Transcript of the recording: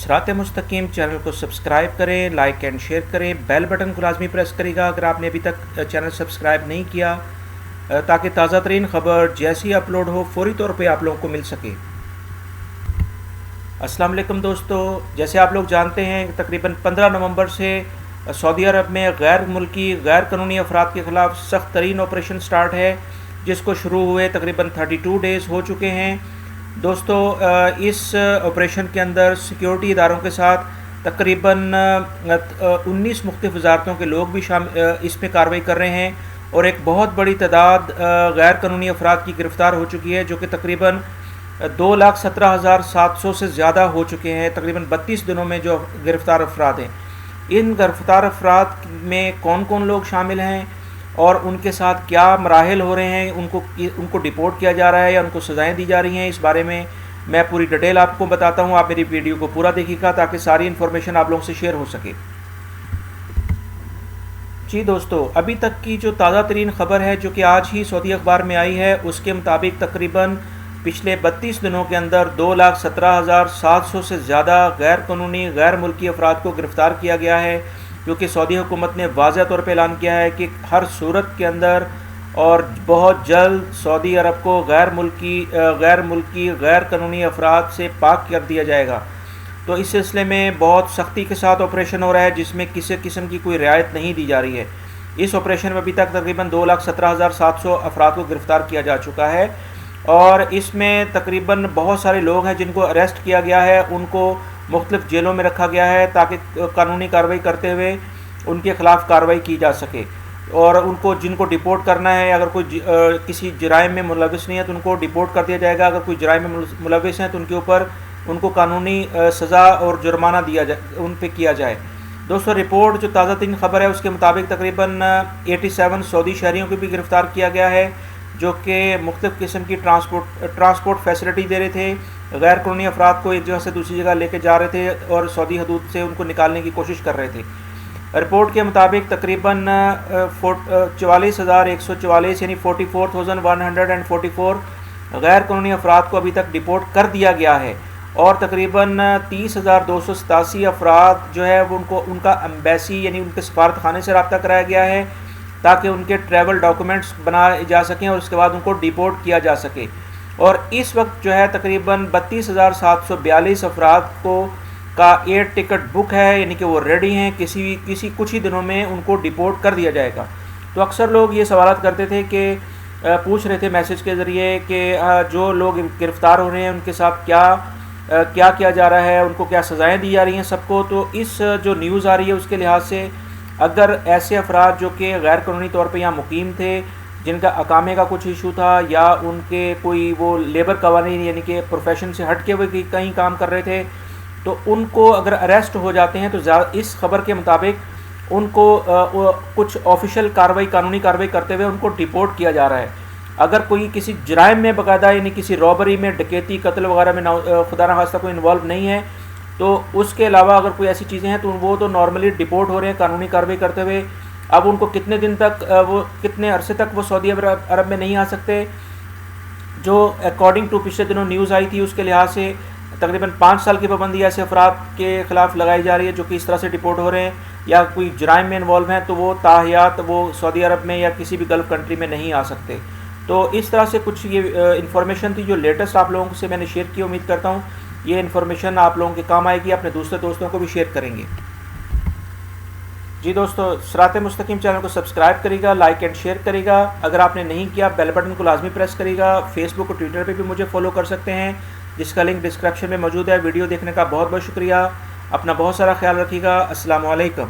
सरात मुस्तकीम channel को subscribe करें, like and share करें, बेल बटन को लाजमी प्रेस करेगा अगर आपने अभी तक चैनल सब्सक्राइब नहीं किया, ताकि ताज़ा तरीन ख़बर जैसी अपलोड हो फौरी तौर पे आप लोगों को मिल सके। अस्सलाम वालेकुम दोस्तों, जैसे आप लोग जानते हैं तकरीबन 15 नवंबर से सऊदी अरब में गैर मुल्की गैर कानूनी अफराद के ख़िलाफ़ सख्त तरीन ऑपरेशन स्टार्ट है, जिसको शुरू हुए तकरीबन 32 डेज़ हो चुके हैं। दोस्तों, इस ऑपरेशन के अंदर सिक्योरिटी इदारों के साथ तकरीबन 19 मुख्तलिफ़ वज़ारतों के लोग भी इस पर कार्रवाई कर रहे हैं और एक बहुत बड़ी तादाद गैर कानूनी अफराद की गिरफ़्तार हो चुकी है, जो कि तकरीबन 2,17,700 से ज़्यादा हो चुके हैं तकरीबन 32 दिनों में जो गिरफ़्तार अफराद हैं। इन गिरफ़्तार अफराद में कौन कौन लोग शामिल हैं और उनके साथ क्या मराहिल हो रहे हैं, उनको डिपोर्ट किया जा रहा है या उनको सज़ाएँ दी जा रही हैं, इस बारे में मैं पूरी डिटेल आपको बताता हूँ। आप मेरी वीडियो को पूरा देखिएगा ताकि सारी इन्फॉर्मेशन आप लोगों से शेयर हो सके। जी दोस्तों, अभी तक की जो ताज़ा तरीन ख़बर है जो कि आज ही सऊदी अखबार में आई है, उसके मुताबिक तकरीबन पिछले 32 दिनों के अंदर 2,17,700 से ज़्यादा गैर कानूनी गैर मुल्की अफराद को गिरफ़्तार किया गया है, क्योंकि सऊदी हुकूमत ने वाज़ह तौर पर ऐलान किया है कि हर सूरत के अंदर और बहुत जल्द सऊदी अरब को गैर मुल्की गैर कानूनी अफराद से पाक कर दिया जाएगा। तो इस सिलसिले में बहुत सख्ती के साथ ऑपरेशन हो रहा है, जिसमें किसी किस्म की कोई रियायत नहीं दी जा रही है। इस ऑपरेशन में अभी तक तकरीबन 2,17,700 अफराद को गिरफ़्तार किया जा चुका है और इसमें तकरीबन बहुत सारे लोग हैं जिनको अरेस्ट किया गया है, उनको मुख्तलिफ़ जेलों में रखा गया है ताकि कानूनी कार्रवाई करते हुए उनके ख़िलाफ़ कार्रवाई की जा सके। और उनको जिनको डिपोर्ट करना है, अगर कोई किसी जराइम में मुलविस नहीं है तो उनको डिपोर्ट कर दिया जाएगा। अगर कोई जराइम में मुलविस हैं तो उनके ऊपर उनको कानूनी सज़ा और जुर्माना दिया जाए, उन पर किया जाए। दोस्तों, रिपोर्ट जो ताज़ा तरीन ख़बर है उसके मुताबिक तकरीबन 87 सऊदी शहरियों को भी गिरफ़्तार किया गया है, जो कि मुख्तलिफ़ किस्म की ट्रांसपोर्ट फैसिलिटी दे रहे थे, गैर कानूनी अफराद को एक जगह से दूसरी जगह लेके जा रहे थे और सऊदी हदूद से उनको निकालने की कोशिश कर रहे थे। रिपोर्ट के मुताबिक तकरीबन 44,144 यानी 44,144 गैर कानूनी अफराद को अभी तक डिपोर्ट कर दिया गया है और तकरीबन 30,287 अफराद जो है वो उनका एम्बेसी यानी उनके सफारत खाने से रब्ता कराया गया है ताकि उनके ट्रैवल डॉक्यूमेंट्स बनाए जा सकें और उसके बाद उनको डिपोर्ट किया जा सके। और इस वक्त जो है तकरीबन 32,742 अफराद का एयर टिकट बुक है, यानी कि वो रेडी हैं, किसी कुछ ही दिनों में उनको डिपोर्ट कर दिया जाएगा। तो अक्सर लोग ये सवाल करते थे कि पूछ रहे थे मैसेज के ज़रिए कि जो लोग गिरफ़्तार हो रहे हैं उनके साथ क्या किया जा रहा है, उनको क्या सज़ाएँ दी जा रही हैं सबको। तो इस जो न्यूज़ आ रही है उसके लिहाज से अगर ऐसे अफराद जो कि गैर कानूनी तौर पे यहाँ मुकीम थे, जिनका अकामे का कुछ इशू था या उनके कोई वो लेबर कवानीन यानी कि प्रोफेशन से हट के हुए कहीं काम कर रहे थे, तो उनको अगर अरेस्ट हो जाते हैं तो इस खबर के मुताबिक उनको कुछ ऑफिशियल कार्रवाई कानूनी कार्रवाई करते हुए उनको डिपोर्ट किया जा रहा है। अगर कोई किसी जराइम में बाकायदा यानी किसी रॉबरी में, डकैती, कत्ल वगैरह में खुदा न खास्ता कोई इन्वॉल्व नहीं है, तो उसके अलावा अगर कोई ऐसी चीज़ें हैं तो वो तो नॉर्मली डिपोर्ट हो रहे हैं कानूनी कार्रवाई करते हुए। अब उनको कितने दिन तक कितने अरसे तक वो सऊदी अरब में नहीं आ सकते, जो अकॉर्डिंग टू पिछले दिनों न्यूज़ आई थी उसके लिहाज से तकरीबन 5 साल की पाबंदी ऐसे अफराद के ख़िलाफ़ लगाई जा रही है जो कि इस तरह से डिपोर्ट हो रहे हैं या कोई जराइम में इन्वॉल्व हैं, तो वो ताहियात वो सऊदी अरब में या किसी भी गल्फ़ कंट्री में नहीं आ सकते। तो इस तरह से कुछ ये इन्फॉर्मेशन थी जो लेटेस्ट आप लोगों से मैंने शेयर की। उम्मीद करता हूँ ये इन्फॉर्मेशन आप लोगों के काम आएगी, अपने दूसरे दोस्तों को भी शेयर करेंगे। जी दोस्तों, सरात मुस्तकीम चैनल को सब्सक्राइब करेगा, लाइक एंड शेयर करेगा। अगर आपने नहीं किया बेल बटन को लाजमी प्रेस करेगा। फेसबुक और ट्विटर पे भी मुझे फॉलो कर सकते हैं, जिसका लिंक डिस्क्रिप्शन में मौजूद है। वीडियो देखने का बहुत बहुत शुक्रिया। अपना बहुत सारा ख्याल रखिएगा। अस्सलाम वालेकुम।